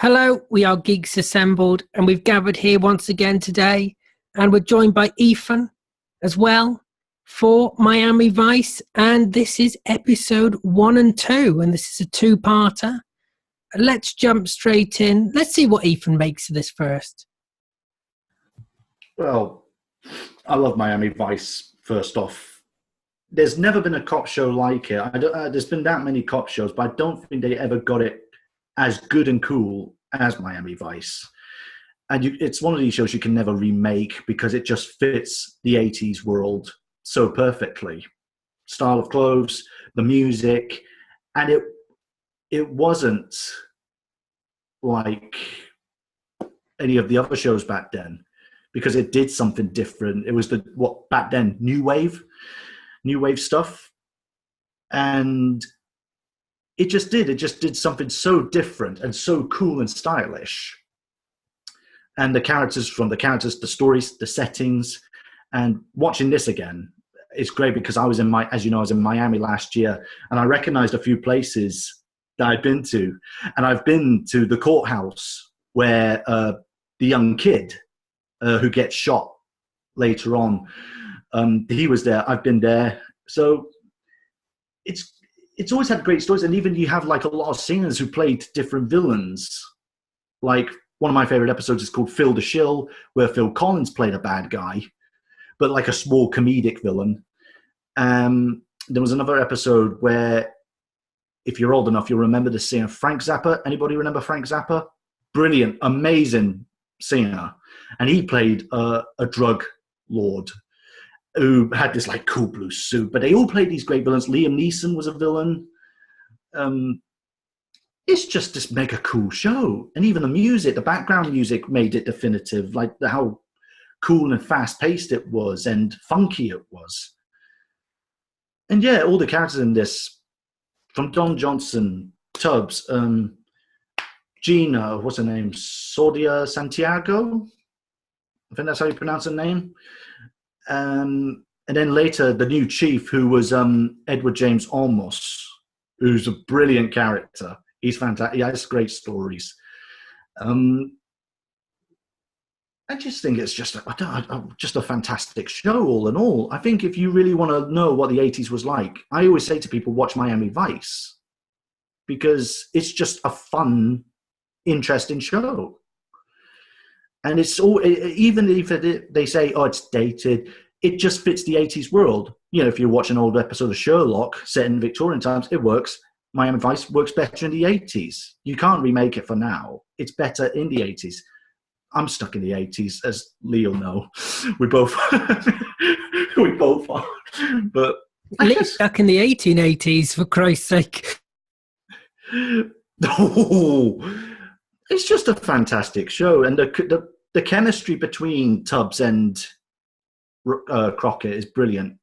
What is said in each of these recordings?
Hello, we are Geeks Assembled, and we've gathered here once again today, and we're joined by Ethan as well for Miami Vice, and this is episode 1 and 2, and this is a two-parter. Let's jump straight in. Let's see what Ethan makes of this first. Well, I love Miami Vice, first off. There's never been a cop show like it. There's been that many cop shows, but I don't think they ever got it as good and cool as Miami Vice. And it's one of these shows you can never remake because it just fits the 80s world so perfectly. Style of clothes, the music, and it wasn't like any of the other shows back then because it did something different. It was back then, new wave stuff. And it just did something so different and so cool and stylish. And the characters, the stories, the settings, and watching this again, it's great because I was in Miami last year, and I recognized a few places that I'd been to, and I've been to the courthouse where the young kid who gets shot later on, he was there. I've been there, so it's always had great stories, and even you have like a lot of singers who played different villains. Like one of my favorite episodes is called Phil the Shill, where Phil Collins played a bad guy, but like a small comedic villain. There was another episode where, if you're old enough, you'll remember the singer Frank Zappa. Anybody remember Frank Zappa? Brilliant, amazing singer. And he played a drug lord who had this like cool blue suit, but they all played these great villains. Liam Neeson was a villain. It's just this mega cool show. And even the music, the background music made it definitive, like how cool and fast paced it was and funky it was. And yeah, all the characters in this, from Don Johnson, Tubbs, Gina, what's her name? Sordia Santiago? I think that's how you pronounce her name. And then later, the new chief, who was Edward James Olmos, who's a brilliant character. He's fantastic. He has great stories. I just think it's just a fantastic show, all in all. I think if you really want to know what the 80s was like, I always say to people, watch Miami Vice, because it's just a fun, interesting show. And it's all, even if they say, oh, it's dated, it just fits the 80s world. You know, if you watch an old episode of Sherlock set in Victorian times, it works. Miami Vice works better in the 80s. You can't remake it for now. It's better in the 80s. I'm stuck in the 80s, as Lee'll know. We both are. But Lee's stuck in the 1880s, for Christ's sake. Oh, it's just a fantastic show, and the chemistry between Tubbs and Crockett is brilliant.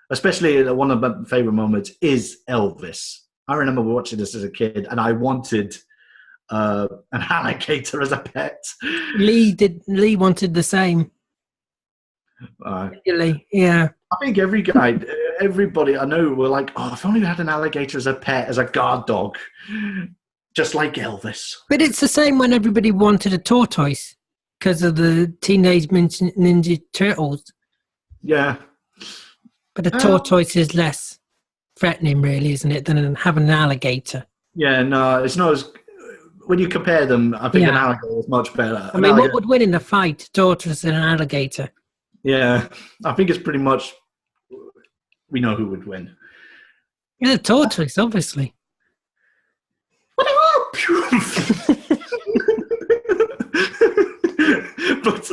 Especially one of my favorite moments is Elvis. I remember watching this as a kid, and I wanted an alligator as a pet. Lee wanted the same. Really, yeah. I think everybody I know were like, oh, if only we had an alligator as a pet, as a guard dog, just like Elvis. But it's the same when everybody wanted a tortoise because of the Teenage Ninja Turtles. Yeah. But a tortoise is less threatening, really, isn't it, than having an alligator? Yeah, no, it's not as... When you compare them, I think an alligator is much better. I mean, what would win in a fight, a tortoise and an alligator? Yeah, I think it's pretty much... We know who would win. Yeah, the tortoise, obviously. But,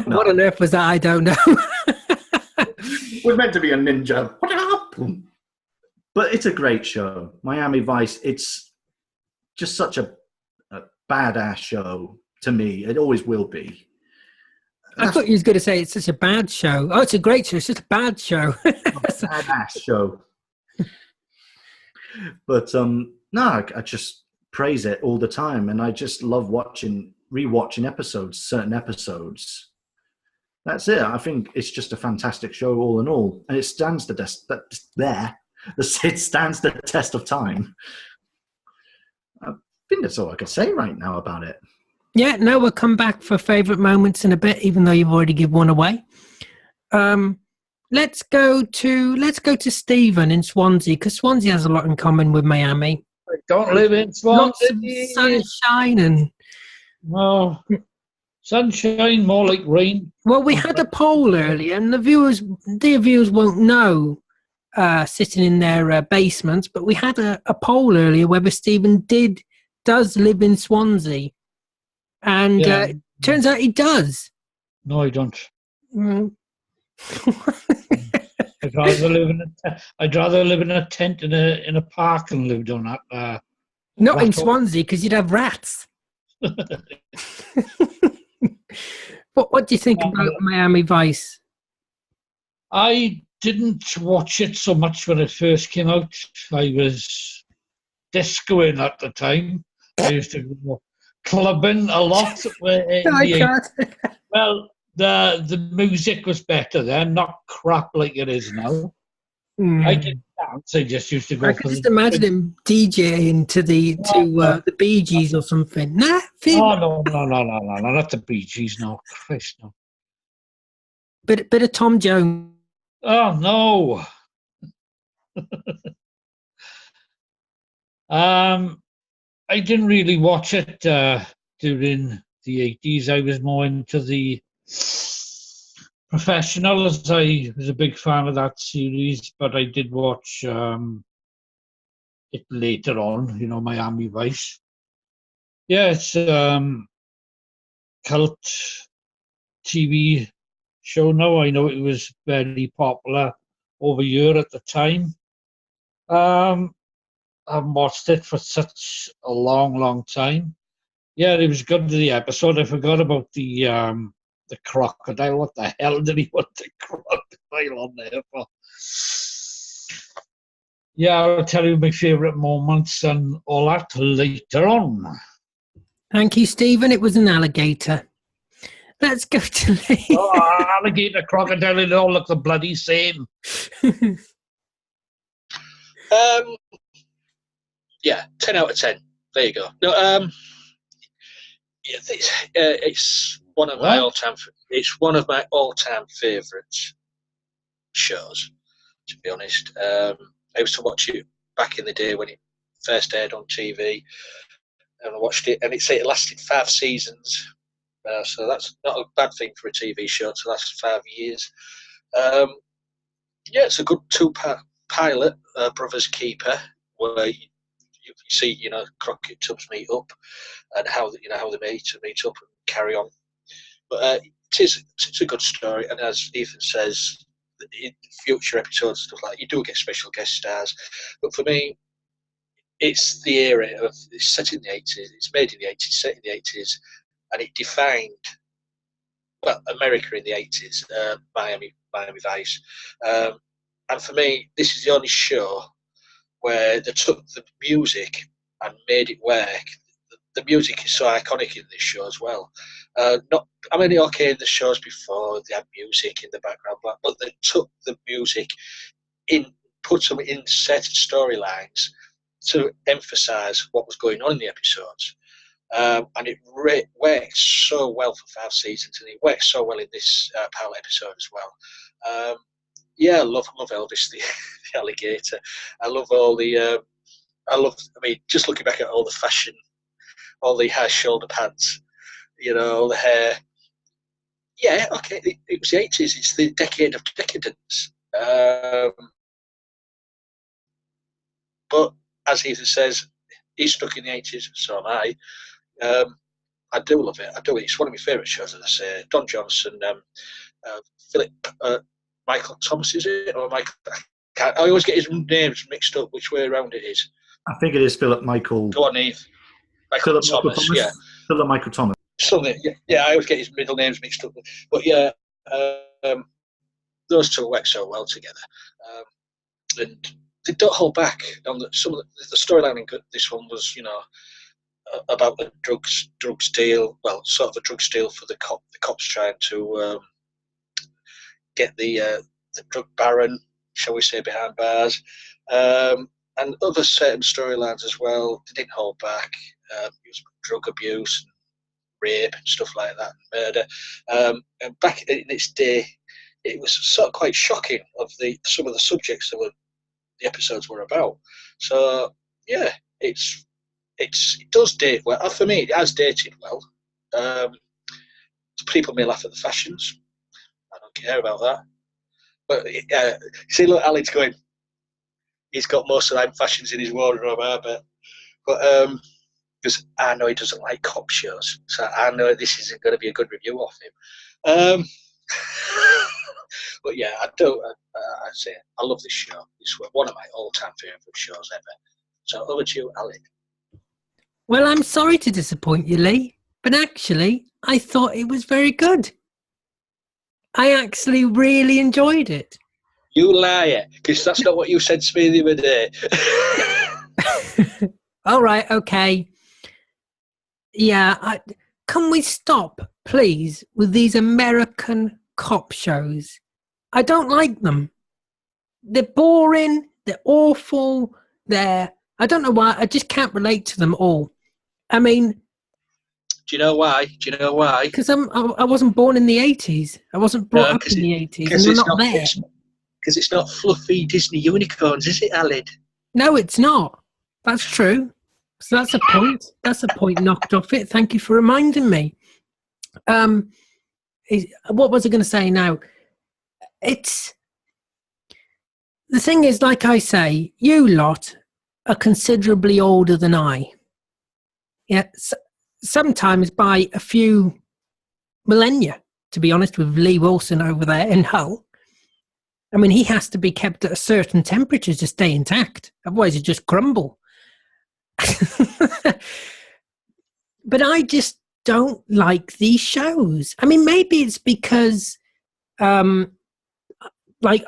what on earth was that? I don't know. We're meant to be a ninja. But it's a great show. Miami Vice, it's just such a badass show to me. It always will be. I thought you was going to say it's such a bad show. Oh, it's a great show. It's just a bad show. A badass show. But no, I just praise it all the time, and I just love rewatching certain episodes. That's it. I think it's just a fantastic show, all in all, and it stands the test. It stands the test of time. think that's all I can say right now about it. Yeah, no, we'll come back for favourite moments in a bit, even though you've already given one away. Let's go to Stephen in Swansea, because Swansea has a lot in common with Miami. I don't live in Lots of Swansea. sunshine and No, sunshine, more like rain. well, we had a poll earlier, and the viewers won't know, sitting in their basements, but we had a poll earlier whether Stephen does live in Swansea, and turns out he does. No, I don't. Mm. I'd rather live in a tent in a park than live down that. Not in Swansea, because you'd have rats. What do you think about Miami Vice? I didn't watch it so much when it first came out. I was discoing at the time. I used to go clubbing a lot. Well, the music was better then, not crap like it is now. I didn't dance. I just used to go. I could just imagine him DJing to the Bee Gees or something. Nah, no, not the Bee Gees. No, Christ, no. Bit of Tom Jones. Oh no. I didn't really watch it during the 80s. I was more into the Professionals. I was a big fan of that series, but I did watch it later on, Miami Vice. Yeah, it's cult TV show now. I know it was very popular over here at the time. I haven't watched it for such a long time. Yeah, it was good, the episode. I forgot about the crocodile. What the hell did he want the crocodile on there for? Yeah, I'll tell you my favourite moments and all that later on. Thank you, Stephen. It was an alligator. Let's go to Lee. Oh, alligator, crocodile, it all look the bloody same. Yeah, 10 out of 10. There you go. No, it's one of my all-time. It's one of my all-time favourite shows. To be honest, I used to watch it back in the day when it first aired on TV, and I watched it, and it lasted 5 seasons. So that's not a bad thing for a TV show to last 5 years. Yeah, it's a good 2-part pilot, Brother's Keeper, where you see, Crockett Tubbs meet up, and how they meet up and carry on. But it's a good story, and as Ethan says, in future episodes stuff like that, you do get special guest stars. But for me, it's the era of it's set in the 80s. It's made in the 80s, set in the 80s, and it defined America in the 80s, Miami Vice. And for me, this is the only show where they took the music and made it work. The music is so iconic in this show as well. In the shows before they had music in the background, but they took the music put them in certain storylines to emphasise what was going on in the episodes. And it worked so well for 5 seasons, and it worked so well in this pilot episode as well. Yeah, I love Elvis, the alligator. I love all the. Just looking back at all the fashion, all the high shoulder pants, all the hair. Yeah, okay, it was the 80s. It's the decade of decadence. But as Ethan says, he's stuck in the 80s, so am I. I do love it. I do. It's one of my favourite shows, as I say. Don Johnson, Philip, Michael Thomas, is it? Or Michael? I always get his names mixed up. Which way around it is? I think it is Philip Michael. Go on, Eve. Michael Thomas. Yeah. Philip Michael Thomas. Something. Yeah. I always get his middle names mixed up. But yeah, those two work so well together, and they don't hold back. On some of the storyline in this one was, about a drugs deal. Well, sort of a drugs deal for the cops trying to get the drug baron, shall we say, behind bars, and other certain storylines as well. They didn't hold back. It was drug abuse, and rape, and stuff like that, and murder. And back in its day, it was sort of quite shocking of some of the subjects that the episodes were about. So yeah, it does date well. For me, it has dated well. People may laugh at the fashions. I don't care about that. But see, look, Alan's going. He's got most of them fashions in his wardrobe, I bet. But because I know he doesn't like cop shows, so I know this isn't going to be a good review of him. But yeah, I do. I say I love this show. It's one of my all-time favourite shows ever. So over to you, Alan. Well, I'm sorry to disappoint you, Lee, but actually, I thought it was very good. I actually really enjoyed it. You liar, because that's not what you said to me the other day. All right, okay. Yeah, can we stop, please, with these American cop shows? I don't like them. They're boring, they're awful, I don't know why, I just can't relate to them all. I mean... Do you know why? Because I wasn't born in the 80s. I wasn't brought up in the 80s, and they're not there. Because it's not fluffy Disney unicorns, is it, Alan? No, it's not. That's true. So that's a point. That's a point knocked off it. Thank you for reminding me. What was I going to say now? The thing is, like I say, you lot are considerably older than I. Yeah, sometimes by a few millennia, to be honest, with Lee Wilson over there in Hull. I mean, he has to be kept at a certain temperature to stay intact. Otherwise, it just crumble. But I just don't like these shows. I mean, maybe it's because, I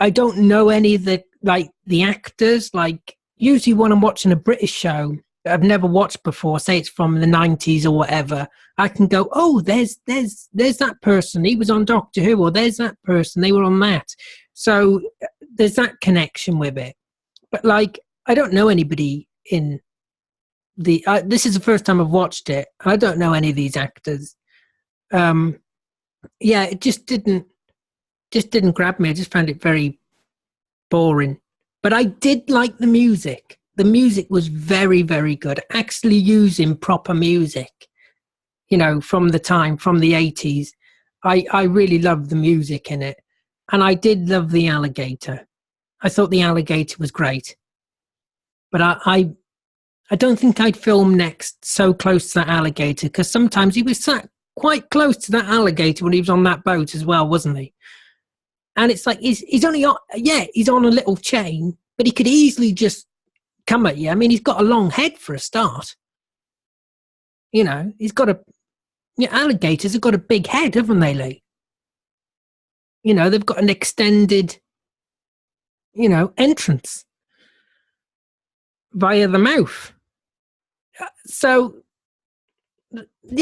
don't know any of the actors. Like, usually when I'm watching a British show that I've never watched before, say it's from the 90s or whatever, I can go, oh, there's that person. He was on Doctor Who, or there's that person. They were on that. So there's that connection with it. But, I don't know anybody in this is the first time I've watched it. I don't know any of these actors. It just didn't grab me. I just found it very boring. But I did like the music. The music was very, very good. Actually using proper music, from the 80s. I really loved the music in it. And I did love the alligator. I thought the alligator was great. But I don't think I'd film next so close to that alligator, because sometimes he was sat quite close to that alligator when he was on that boat as well, wasn't he? And it's like he's only on, he's on a little chain, but he could easily just come at you. I mean, he's got a long head for a start. He's got alligators have got a big head, haven't they, Lee? They've got an extended, entrance via the mouth. So,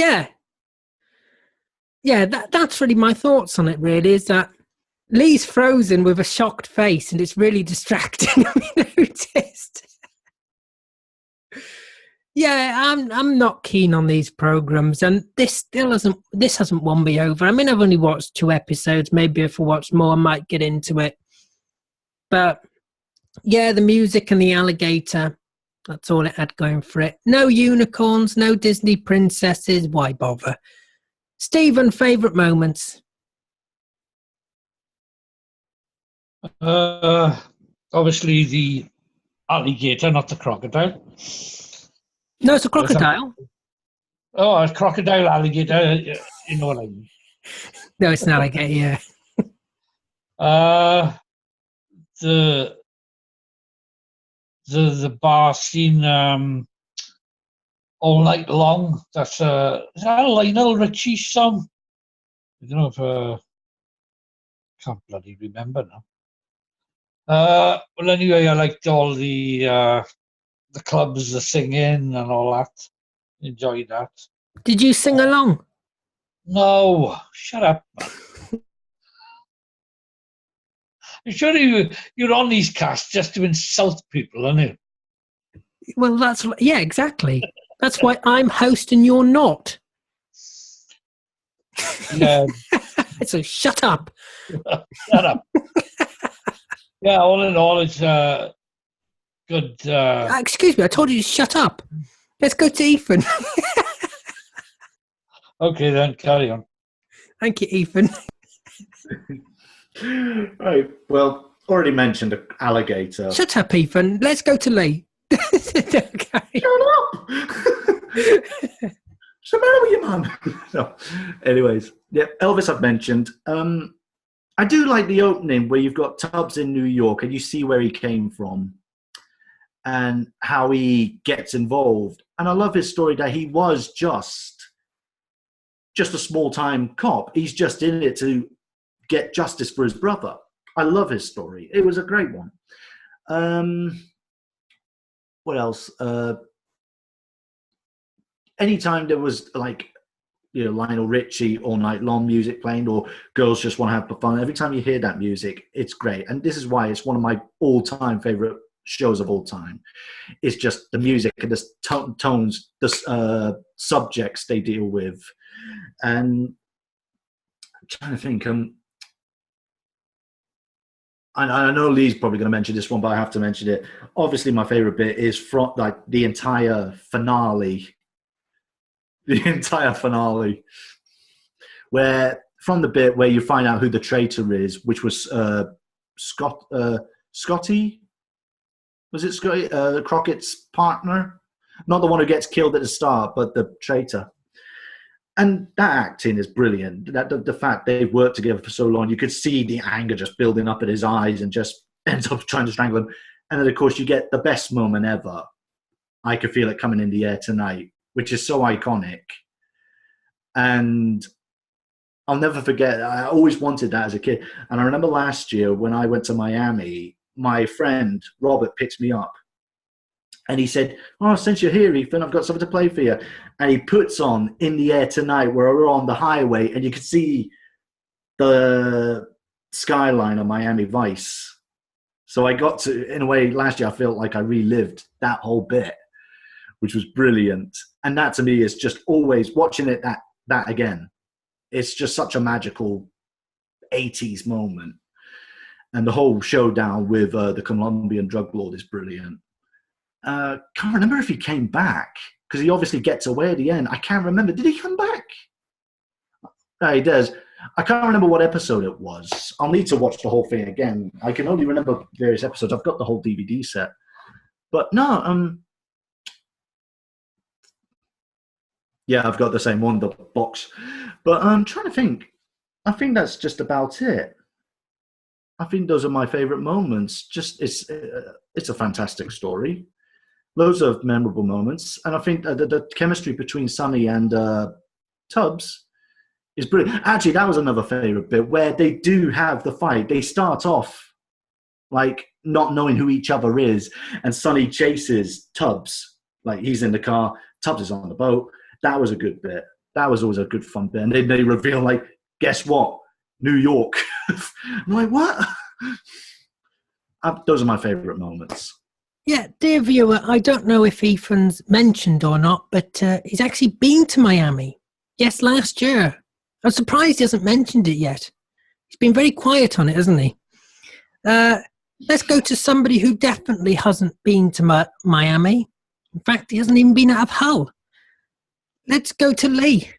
that's really my thoughts on it, really, is that Lee's frozen with a shocked face, and it's really distracting. I noticed. I'm not keen on these programs, and this hasn't won me over. I mean, I've only watched 2 episodes. Maybe if I watch more, I might get into it. But the music and the alligator, that's all it had going for it. No unicorns, no Disney princesses. Why bother? Stephen, favourite moments? Obviously the alligator, not the crocodile. No, it's a crocodile. Oh, a crocodile, alligator, you know what I mean. No, it's an alligator, The bar scene all night long. That's is that a Lionel Richie song? I don't know if can't bloody remember now. Well, anyway, I liked all the clubs, the singing and all that. Enjoyed that. Did you sing along? No, shut up. I'm sure you're on these casts just to insult people, aren't you? Well, exactly. That's why I'm host and you're not. Yeah. So shut up. Shut up. Yeah, all in all, it's good. Excuse me, I told you to shut up. Let's go to Ethan. Okay, then, carry on. Thank you, Ethan. Right. Well, already mentioned Alligator. Shut up, Ethan. Let's go to Lee. Okay. Shut up! What's the matter with you, man? No. Anyways, yeah, Elvis I've mentioned. I do like the opening where you've got Tubbs in New York and you see where he came from and how he gets involved. And I love his story that he was just a small-time cop. He's just in it to get justice for his brother. I love his story. It was a great one. What else? Anytime there was Lionel Richie All Night Long music playing, or Girls Just Want to Have Fun, every time you hear that music, it's great. And this is why it's one of my all-time favorite shows of all time. It's just the music and the tones, the subjects they deal with. And I'm trying to think. I know Lee's probably going to mention this one, but I have to mention it. Obviously, my favorite bit is from the entire finale. The entire finale, where from the bit where you find out who the traitor is, which was Scotty. Was it Scotty? Crockett's partner, not the one who gets killed at the start, but the traitor. And that acting is brilliant. The fact they've worked together for so long, you could see the anger just building up in his eyes and just ends up trying to strangle him. And then, of course, you get the best moment ever. I Could Feel It Coming in the Air Tonight, which is so iconic. And I'll never forget, I always wanted that as a kid. And I remember last year when I went to Miami, my friend Robert picked me up. And he said, "Oh, since you're here, Ethan, I've got something to play for you." And he puts on In the Air Tonight, where we're on the highway, and you could see the skyline of Miami Vice. So I got to, in a way, last year I felt like I relived that whole bit, which was brilliant. And that to me is just always watching it that again. It's just such a magical 80s moment. And the whole showdown with the Colombian drug lord is brilliant. Can't remember if he came back, because he obviously gets away at the end. I can't remember. Did he come back? No, he does. I can't remember what episode it was. I'll need to watch the whole thing again. I can only remember various episodes. I've got the whole DVD set. But no, yeah, I've got the same one, the box. But I'm trying to think. I think that's just about it. I think those are my favorite moments. Just it's a fantastic story. Loads of memorable moments. And I think the chemistry between Sonny and Tubbs is brilliant. Actually, that was another favorite bit where they do have the fight. They start off like not knowing who each other is, and Sonny chases Tubbs. Like he's in the car, Tubbs is on the boat. That was a good bit. That was always a good fun bit. And then they reveal, like, guess what? New York. I'm like, what? Those are my favorite moments. Yeah, dear viewer, I don't know if Ethan's mentioned or not, but he's actually been to Miami. Yes, last year. I'm surprised he hasn't mentioned it yet. He's been very quiet on it, hasn't he? Let's go to somebody who definitely hasn't been to Miami. In fact, he hasn't even been out of Hull. Let's go to Lee.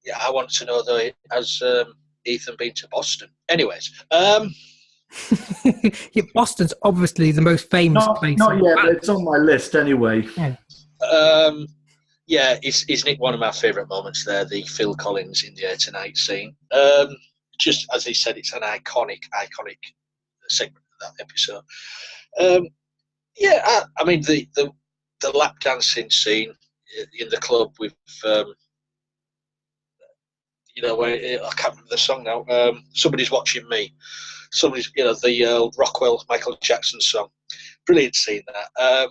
Yeah, I want to know, though, has Ethan been to Boston? Anyways. Yeah, Boston's obviously the most famous place. Not yet, but it's on my list anyway. Yeah. Isn't it one of my favourite moments there, the Phil Collins In the Air Tonight scene? Just as he said, it's an iconic segment of that episode. I mean, the lap dancing scene in the club with, where I can't remember the song now. Somebody's Watching Me. Somebody's, the Rockwell Michael Jackson song. Brilliant scene that.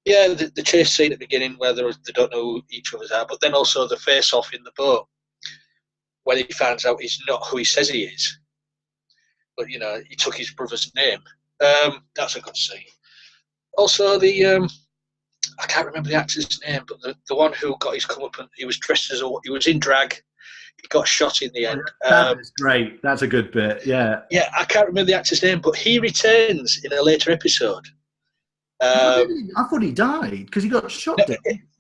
The chase scene at the beginning where they don't know who each other's are, but then also the face off in the boat when he finds out he's not who he says he is, but he took his brother's name. That's a good scene. Also the I can't remember the actor's name, but the one who got his comeuppance, he was dressed as he was in drag. He got shot in the end. That is great. That's a good bit. Yeah. Yeah, I can't remember the actor's name, but he returns in a later episode. I thought he died because he got shot.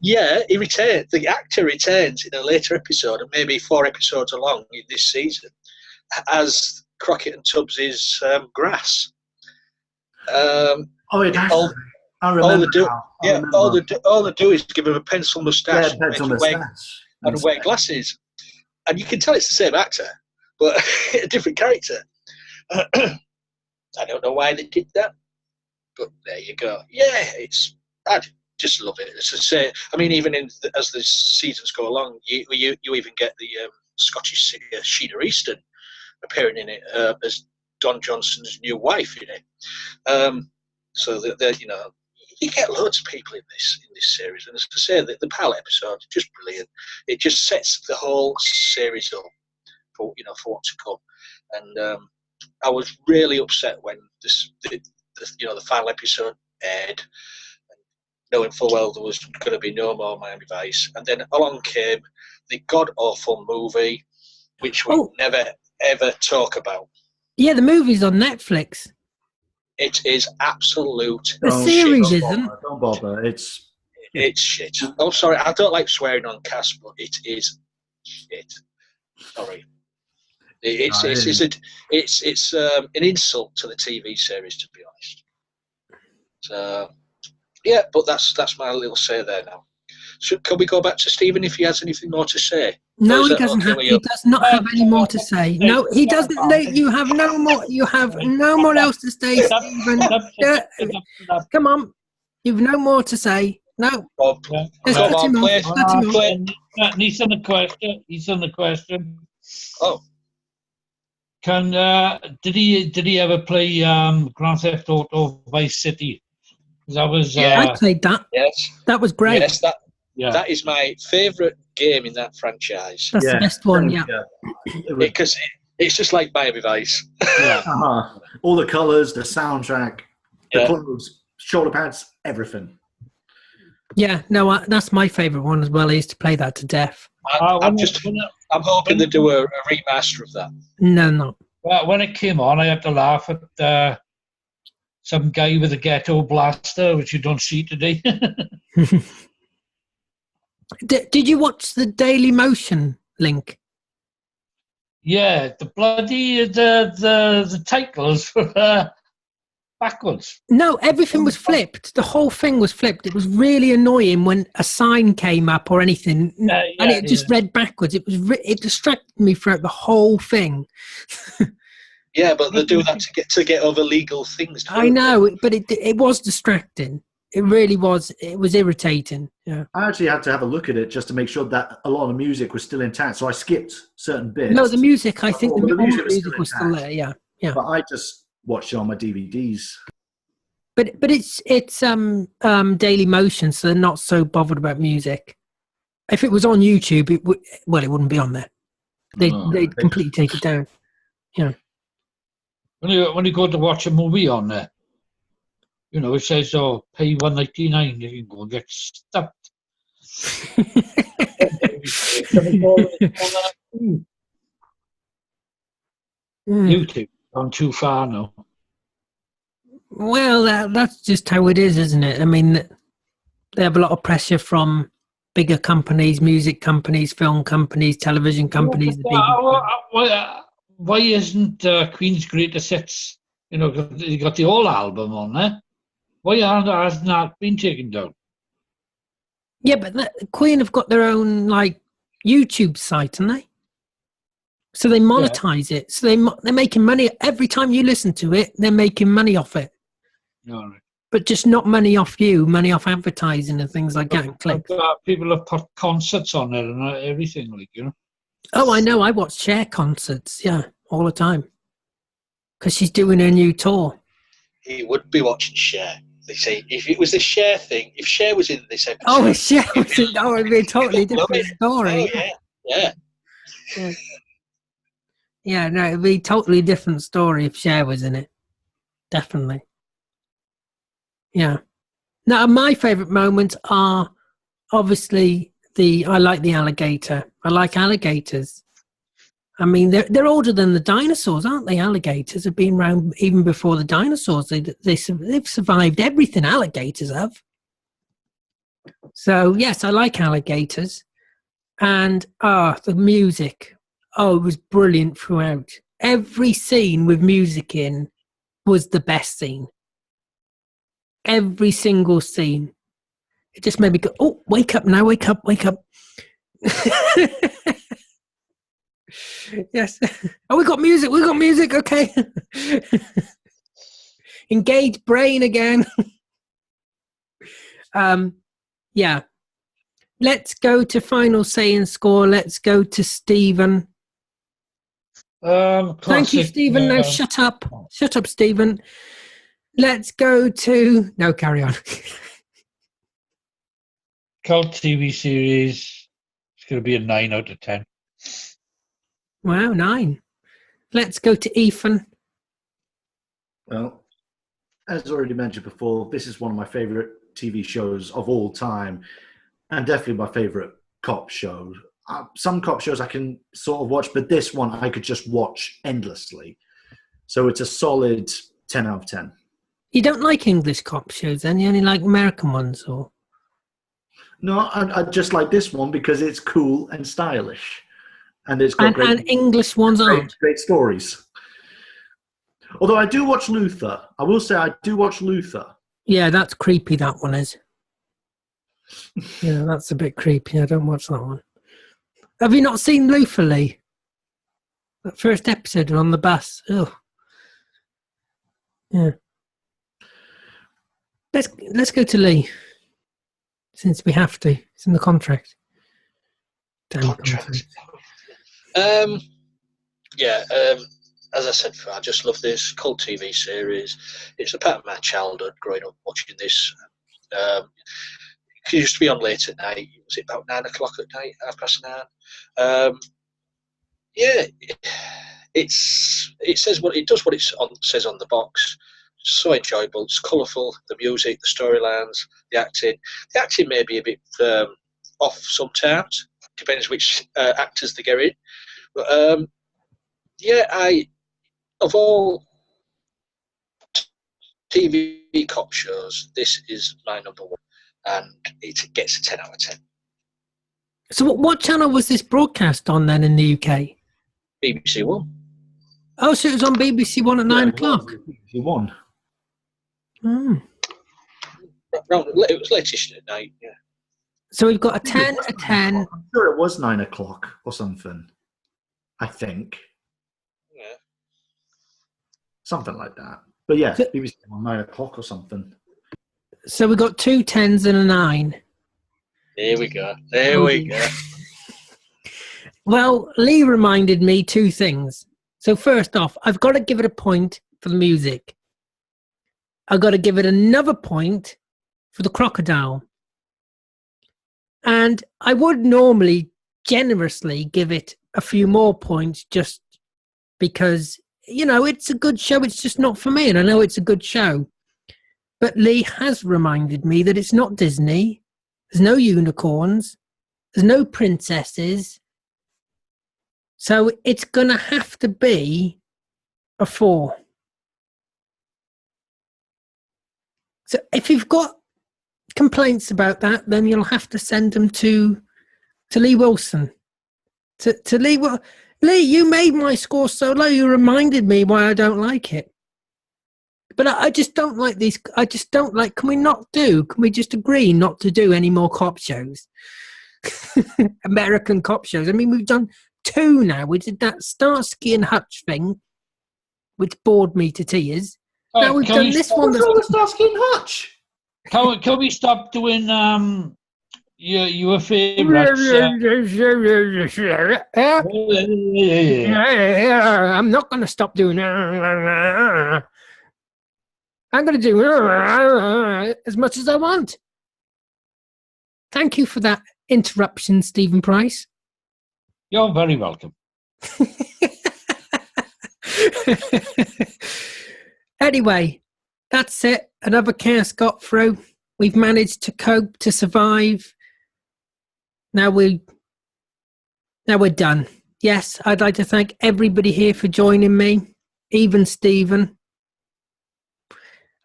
Yeah, he returned. The actor returns in a later episode, and maybe 4 episodes along in this season, as Crockett and Tubbs's grass. I remember. All they do is give him a pencil moustache, and wear glasses, and you can tell it's the same actor, but a different character. I don't know why they did that, but there you go. Yeah, I just love it. As I say, I mean, even as the seasons go along, you even get the Scottish singer Sheena Easton appearing in it as Don Johnson's new wife in it. So that you get loads of people in this series, and as I say, the pilot episode is just brilliant. It just sets the whole series up for what to come. And I was really upset when the final episode aired, knowing full well there was going to be no more Miami Vice, and then along came the god awful movie, which we never ever talk about. Yeah, the movie's on Netflix. It is absolute. The series shit. isn't. Don't bother. It's shit. Oh, sorry. I don't like swearing on cast, but it is shit. Sorry. It's an insult to the TV series, to be honest. So yeah, but that's my little say there now. Can we go back to Stephen if he has anything more to say? No, he doesn't have. He does not have any more to say. No, he doesn't. No, you have no more. You have no more else to say, Stephen. Come on, you've no more to say. No, just cut him off. He's on the question. Oh, did he ever play Grand Theft Auto Vice City? That was. I played that. Yes, that was great. Yes, that is my favourite game in that franchise. That's the best one, yeah. Because it's just like Miami Vice. Yeah. All the colours, the soundtrack, the clothes, shoulder pads, everything. Yeah, no, that's my favourite one as well. I used to play that to death. I'm hoping they do a remaster of that. No. Well, when it came on, I had to laugh at some guy with a ghetto blaster, which you don't see today. Did you watch the Daily Motion link? Yeah, the bloody the titles were backwards. No, everything was flipped. The whole thing was flipped. It was really annoying when a sign came up or anything, and it just read backwards. It distracted me throughout the whole thing. Yeah, but they do that to get over legal things. I know, but it was distracting. It really was. It was irritating. Yeah. I actually had to have a look at it just to make sure that a lot of the music was still intact. So I skipped certain bits. No, the music. I think the music was still there. Yeah. But I just watched it on my DVDs. But it's Daily Motion, so they're not so bothered about music. If it was on YouTube, it wouldn't be on there. They'd completely take it down. Yeah. When you go to watch a movie on there, it says, pay $1.99, you can go and get stuffed. YouTube, gone too far now. Well, that's just how it is, isn't it? I mean, they have a lot of pressure from bigger companies, music companies, film companies, television companies. Why isn't Queen's Greatest Hits, you got the whole album on there? Why hasn't that been taken down? Yeah, but Queen have got their own YouTube site, haven't they? So they monetize it. So they're making money every time you listen to it. They're making money off it. All right. But just not money off you, money off advertising and things like that. People have put concerts on it and everything, Oh, I know. I watch Cher concerts, all the time. Because she's doing her new tour. He would be watching Cher. They say if it was the Cher thing, if Cher was in this episode, if Cher was in, it'd be a totally different story. Oh, yeah. No, it'd be a totally different story if Cher was in it. Definitely. Yeah. Now, my favourite moments are obviously I like the alligator. I like alligators. I mean, they're older than the dinosaurs, aren't they? Alligators have been around even before the dinosaurs. They've survived everything alligators have. So, yes, I like alligators. And, the music. Oh, it was brilliant throughout. Every scene with music in was the best scene. Every single scene. It just made me go, oh, wake up now, wake up. Yes. Oh, we got music, okay. Engage brain again. Yeah. Let's go to final say and score. Let's go to Stephen. Thank you, Stephen. Now shut up. Shut up, Stephen. Let's go to... No, carry on. Cult TV series. It's going to be a 9 out of 10. Wow, 9. Let's go to Ethan. Well, as already mentioned before, this is one of my favourite TV shows of all time, and definitely my favourite cop show. Some cop shows I can sort of watch, but this one I could just watch endlessly. So it's a solid 10 out of 10. You don't like English cop shows, then? You only like American ones, or? No, I just like this one because it's cool and stylish. And it's got and English ones aren't. Great stories. Although I do watch Luther. I will say I do watch Luther. Yeah, that's creepy, that one is. Yeah, that's a bit creepy. I don't watch that one. Have you not seen Luther, Lee? That first episode on the bus. Oh. Yeah. Let's go to Lee. Since we have to. It's in the contract. Damn contract. As I said, I just love this cult TV series. It's a part of my childhood growing up watching this. It used to be on late at night. Was it about 9 o'clock at night? 9:30. It says what it does. What it says on the box. It's so enjoyable. It's colourful. The music, the storylines, the acting. The acting may be a bit off sometimes. Depends which actors they get in. But of all TV cop shows, this is my number one, and it gets a 10 out of 10. So what channel was this broadcast on then in the UK? BBC One. Oh, so it was on BBC One at 9 o'clock? BBC One. Mm. It was latest at night, yeah. So we've got a 10, a 10. I'm sure it was 9 o'clock or something. I think. Yeah. Something like that. But yeah, BBC One, 9 o'clock or something. So we've got 2 10s and a 9. There we go. There we go. Well, Lee reminded me 2 things. So first off, I've got to give it a point for the music. I've got to give it another point for the crocodile. And I would normally generously give it a few more points just because, it's a good show. It's just not for me. And I know it's a good show. But Lee has reminded me that it's not Disney. There's no unicorns. There's no princesses. So it's going to have to be a 4. So if you've got complaints about that, then you'll have to send them to Lee Wilson. To Lee, Lee, you made my score so low. You reminded me why I don't like it. But I just don't like these. I just don't like. Can we just agree not to do any more cop shows? American cop shows. I mean, we've done 2 now. We did that Starsky and Hutch thing, which bored me to tears. Now we've done this one. What's Starsky and Hutch? Can we stop doing your favourites? I'm not going to stop doing that. I'm going to do as much as I want. Thank you for that interruption, Stephen Price. You're very welcome. Anyway, that's it. Another cast got through. We've managed to cope, to survive. Now we're done. Yes, I'd like to thank everybody here for joining me, even Stephen.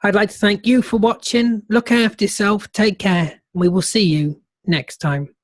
I'd like to thank you for watching. Look after yourself. Take care. We will see you next time.